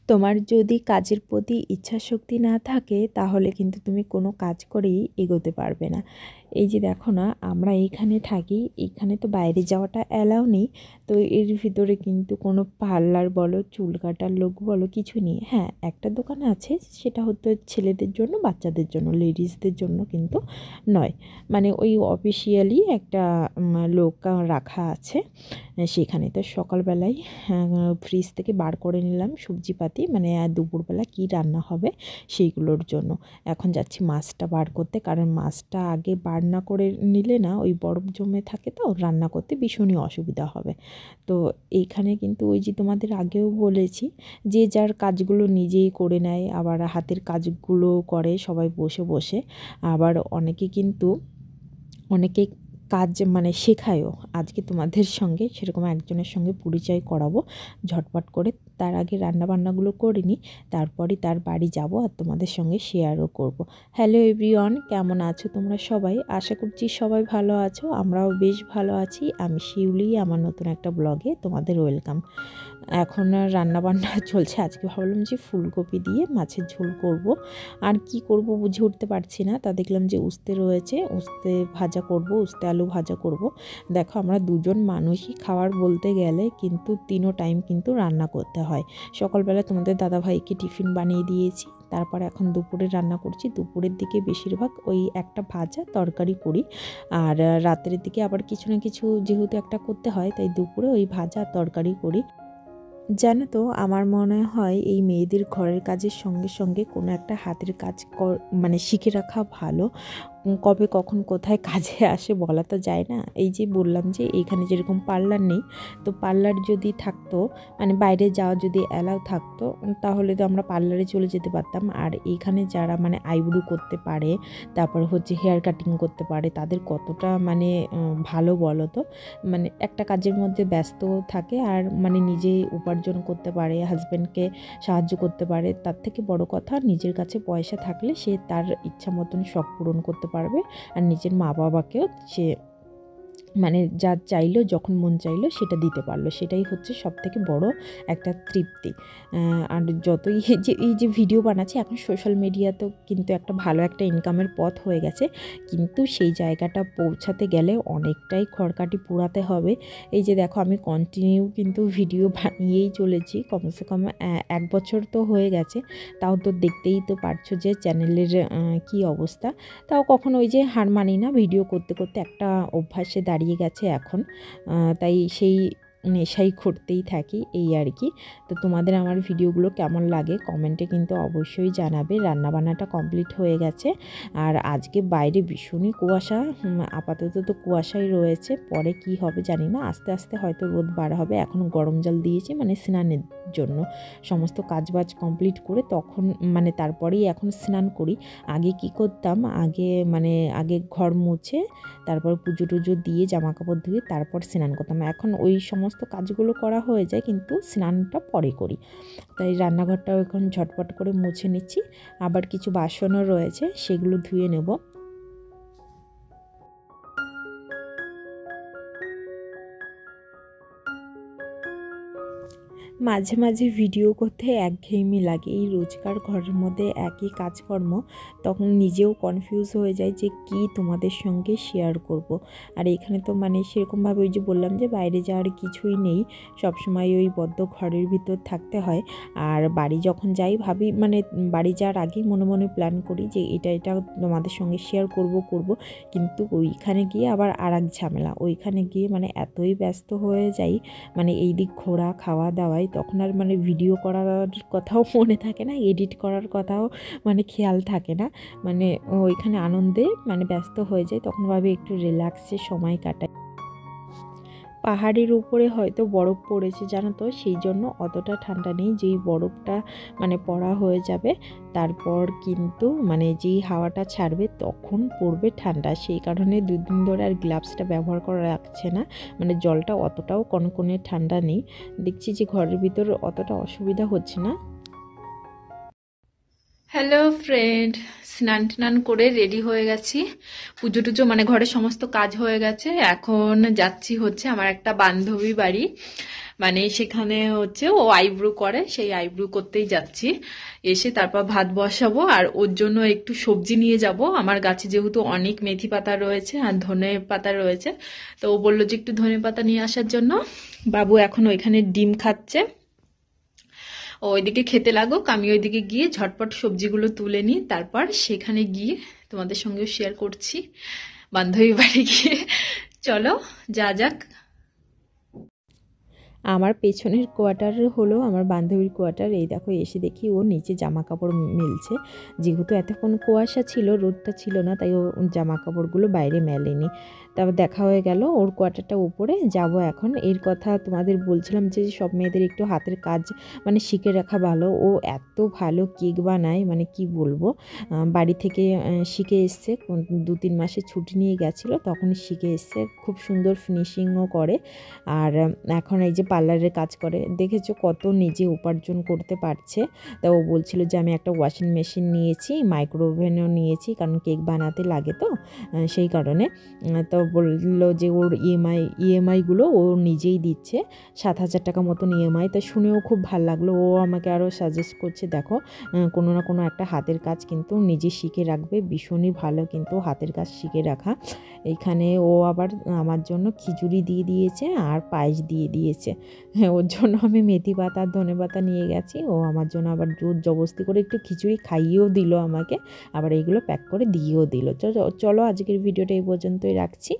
তোমার যদি কাজের প্রতি ইচ্ছাশক্তি না থাকে তাহলে কিন্তু তুমি কোনো কাজ করেই এগোতে পারবে না। এই যে দেখো না, আমরা এইখানে থাকি, এইখানে তো বাইরে যাওয়াটা অ্যালাউ নেই। তো এর ভিতরে কিন্তু কোনো পার্লার বলো, চুল কাটার লোক বলো, কিছু নেই। হ্যাঁ, একটা দোকান আছে, সেটা হতো ছেলেদের জন্য, বাচ্চাদের জন্য, লেডিসদের জন্য কিন্তু নয়। মানে ওই অফিসিয়ালি একটা লোক রাখা আছে সেখানে। তো সকালবেলায় ফ্রিজ থেকে বার করে নিলাম সবজিপাতি, মানে দুপুরবেলা কি রান্না হবে সেইগুলোর জন্য। এখন যাচ্ছি মাছটা বার করতে, কারণ মাছটা আগে বার না করে নিলে না ওই বরফ জমে থাকে, তো রান্না করতে ভীষণই অসুবিধা হবে। তো এইখানে কিন্তু ওই যে তোমাদের আগেও বলেছি, যে যার কাজগুলো নিজেই করে নেয়, আবার হাতের কাজগুলো করে সবাই বসে বসে। আবার অনেকে কাজ মানে শেখায়ও। আজকে তোমাদের সঙ্গে সেরকম একজনের সঙ্গে পরিচয় করাবো ঝটপট করে। তার আগে রান্নাবান্নাগুলো করে নিই, তারপরই তার বাড়ি যাব আর তোমাদের সঙ্গে শেয়ারও করব। হ্যালো এভরিওয়ান, কেমন আছো তোমরা সবাই? আশা করছি সবাই ভালো আছো, আমরাও বেশ ভালো আছি। আমি শিউলি, আমার নতুন একটা ব্লগে তোমাদের ওয়েলকাম। এখন রান্নাবান্না চলছে। আজকে ভাবলাম যে ফুলকপি দিয়ে মাছের ঝোল করব। আর কি করব বুঝে উঠতে পারছি না। তা দেখলাম যে উস্তে রয়েছে, উস্তে ভাজা করব, উস্তে আলু ভাজা করব। দেখো, আমরা দুজন মানুষই খাওয়ার বলতে গেলে কিন্তু তিনও টাইম কিন্তু রান্না করতে হয়। সকালবেলা তোমাদের দাদাভাইকে টিফিন বানিয়ে দিয়েছি, তারপর এখন দুপুরে রান্না করছি। দুপুরের দিকে বেশিরভাগ ওই একটা ভাজা তরকারি করি, আর রাতের দিকে আবার কিছু না কিছু যেহেতু একটা করতে হয়, তাই দুপুরে ওই ভাজা তরকারি করি। জানো তো, আমার মনে হয় এই মেয়েদের ঘরের কাজের সঙ্গে সঙ্গে কোনো একটা হাতের কাজ মানে শিখে রাখা ভালো। কবে কখন কোথায় কাজে আসে বলা তো যায় না। এই যে বললাম যে এইখানে যেরকম পার্লার নেই, তো পার্লার যদি থাকতো, মানে বাইরে যাওয়া যদি অ্যালাউ থাকতো, তাহলে তো আমরা পার্লারে চলে যেতে পারতাম। আর এইখানে যারা মানে আইব্রো করতে পারে, তারপর হচ্ছে হেয়ার কাটিং করতে পারে, তাদের কতটা মানে ভালো বলো তো। মানে একটা কাজের মধ্যে ব্যস্ত থাকে আর মানে নিজে উপার্জন করতে পারে, হাজব্যান্ডকে সাহায্য করতে পারে। তার থেকে বড় কথা, নিজের কাছে পয়সা থাকলে সে তার ইচ্ছা মতন শখ পূরণ করতে পারবে, আর নিজের মা বাবাকেও সে মানে যা চাইলো, যখন মন চাইলো সেটা দিতে পারলো, সেটাই হচ্ছে সবথেকে বড় একটা তৃপ্তি। আর যতই এই যে ভিডিও বানাচ্ছি, এখন সোশ্যাল মিডিয়াতেও কিন্তু একটা ভালো একটা ইনকামের পথ হয়ে গেছে, কিন্তু সেই জায়গাটা পৌঁছাতে গেলে অনেকটাই খড়কাটি পোড়াতে হবে। এই যে দেখো, আমি কন্টিনিউ কিন্তু ভিডিও বানিয়েই চলেছি, কমসে কম 1 বছর তো হয়ে গেছে। তাও তো দেখতেই তো পারছো যে চ্যানেলের কী অবস্থা। তাও কখনো ওই যে হার মানি না, ভিডিও করতে করতে একটা অভ্যাসে দাঁড়িয়ে গেছে এখন। তাই সেই নেশাই করতেই থাকি, এই আর কি। তো তোমাদের আমার ভিডিওগুলো কেমন লাগে কমেন্টে কিন্তু অবশ্যই জানাবে। রান্নাবান্নাটা কমপ্লিট হয়ে গেছে, আর আজকে বাইরে ভীষণই কুয়াশা। আপাতত তো কুয়াশাই রয়েছে, পরে কি হবে জানি না। আস্তে আস্তে হয়তো রোদ বার হবে। এখন গরম জল দিয়েছি মানে স্নানের জন্য। সমস্ত কাজবাজ কমপ্লিট করে তখন মানে তারপরেই এখন স্নান করি। আগে কি করতাম, আগে ঘর মুছে তারপর পুজো টুজো দিয়ে জামা কাপড় ধুয়ে তারপর স্নান করতাম। এখন ওই সমস্ত কাজগুলো করা হয়ে যায়, কিন্তু স্নানটা পরে করি। তাই রান্নাঘরটাও এখন ঝটপট করে মুছে নিচ্ছি। আবার কিছু বাসনও রয়েছে, সেগুলো ধুয়ে নেব। মাঝে মাঝে ভিডিও করতে একঘেয়েমি লাগে, এই রোজকার ঘরের মধ্যে একই কাজকর্ম। তখন নিজেও কনফিউজ হয়ে যায় যে কি তোমাদের সঙ্গে শেয়ার করব। আর এখানে তো মানে সেরকমভাবে ওই যে বললাম যে বাইরে যাওয়ার কিছুই নেই, সবসময় ওই বদ্ধ ঘরের ভিতর থাকতে হয়। আর বাড়ি যখন যাই ভাবি, মানে বাড়ি যাওয়ার আগেই মনে মনে প্ল্যান করি যে এটা তোমাদের সঙ্গে শেয়ার করব, কিন্তু ওইখানে গিয়ে আবার আর এক ঝামেলা। ওইখানে গিয়ে মানে এতই ব্যস্ত হয়ে যাই, মানে এই দিক ঘোরা খাওয়া দাওয়ায়, তখন আর মানে ভিডিও করার কথাও মনে থাকে না, এডিট করার কথাও মানে খেয়াল থাকে না। মানে ওইখানে আনন্দে মানে ব্যস্ত হয়ে যায়, তখন ভাবে একটু রিল্যাক্সে সময় কাটাই। পাহাড়ের উপরে হয়তো বরফ পড়েছে জানো তো, সেই জন্য অতটা ঠান্ডা নেই। যেই বরফটা মানে পড়া হয়ে যাবে, তারপর কিন্তু মানে যেই হাওয়াটা ছাড়বে তখন পড়বে ঠান্ডা। সেই কারণে 2 দিন ধরে আর গ্লাভসটা ব্যবহার করা রাখছে না, মানে জলটা অতটাও কনকনে ঠান্ডা নেই। দেখছি যে ঘরের ভিতর অতটা অসুবিধা হচ্ছে না। হ্যালো ফ্রেন্ড, স্নান টান করে রেডি হয়ে গেছি। পুজো টুজো মানে ঘরের সমস্ত কাজ হয়ে গেছে। এখন যাচ্ছি হচ্ছে আমার একটা বান্ধবী বাড়ি। মানে সেখানে হচ্ছে ও আইব্রো করে, সেই আইব্রো করতেই যাচ্ছি। এসে তারপর ভাত বসাবো, আর ওর জন্য একটু সবজি নিয়ে যাব। আমার গাছে যেহেতু অনেক মেথি পাতা রয়েছে আর ধনে পাতা রয়েছে, তো ও বললো যে একটু ধনে পাতা নিয়ে আসার জন্য। বাবু এখন ওইখানে ডিম খাচ্ছে, ও ওইদিকে খেতে লাগুক, আমি ওইদিকে গিয়ে ঝটপট সবজিগুলো তুলে নিই, তারপর সেখানে গিয়ে তোমাদের সঙ্গেও শেয়ার করছি বান্ধবী বাড়ি গিয়ে। চলো যা যাক। আমার পেছনের কোয়ার্টার হলো আমার বান্ধবীর কোয়ার্টার। এই দেখো এসে দেখি ও নিচে জামা কাপড় মেলছে। যেহেতু এতক্ষণ কুয়াশা ছিল, রোদটা ছিল না, তাই ও জামা কাপড়গুলো বাইরে মেলেনি। তারপর দেখা হয়ে গেল ওর কোয়ার্টারটা উপরে যাব এখন। এর কথা তোমাদের বলছিলাম যে সব মেয়েদের একটু হাতের কাজ মানে শিখে রাখা ভালো। ও এত ভালো কেক বানায়, মানে কি বলবো। বাড়ি থেকে শিখে এসছে, 2-3 মাসে ছুটি নিয়ে গেছিলো, তখন শিখে এসছে। খুব সুন্দর ফিনিশিংও করে। আর এখন এই যে পার্লারের কাজ করে, দেখেছো কত নিজে উপার্জন করতে পারছে। তা ও বলছিল যে আমি একটা ওয়াশিং মেশিন নিয়েছি, মাইক্রো ওভেনও নিয়েছি, কারণ কেক বানাতে লাগে তো সেই কারণে। তো বললো যে ওর ইএমআইগুলো ও নিজেই দিচ্ছে, 7,000 টাকা মতন ইএমআই। তা শুনেও খুব ভালো লাগলো। ও আমাকে আরও সাজেস্ট করছে, দেখো কোনো না কোনো একটা হাতের কাজ কিন্তু নিজে শিখে রাখবে, ভীষণই ভালো কিন্তু হাতের কাজ শিখে রাখা। এইখানে ও আবার আমার জন্য খিচুড়ি দিয়ে দিয়েছে আর পায়েস দিয়ে দিয়েছে। হ্যাঁ, ওর জন্য আমি মেথি পাতা আর ধনে পাতা নিয়ে গেছি। ও আমার জন্য আবার জোর জবরদস্তি করে একটু খিচুড়ি খাইয়েও দিল আমাকে, আবার এইগুলো প্যাক করে দিয়েও দিল। চলো আজকের ভিডিওটা এই পর্যন্তই রাখছি।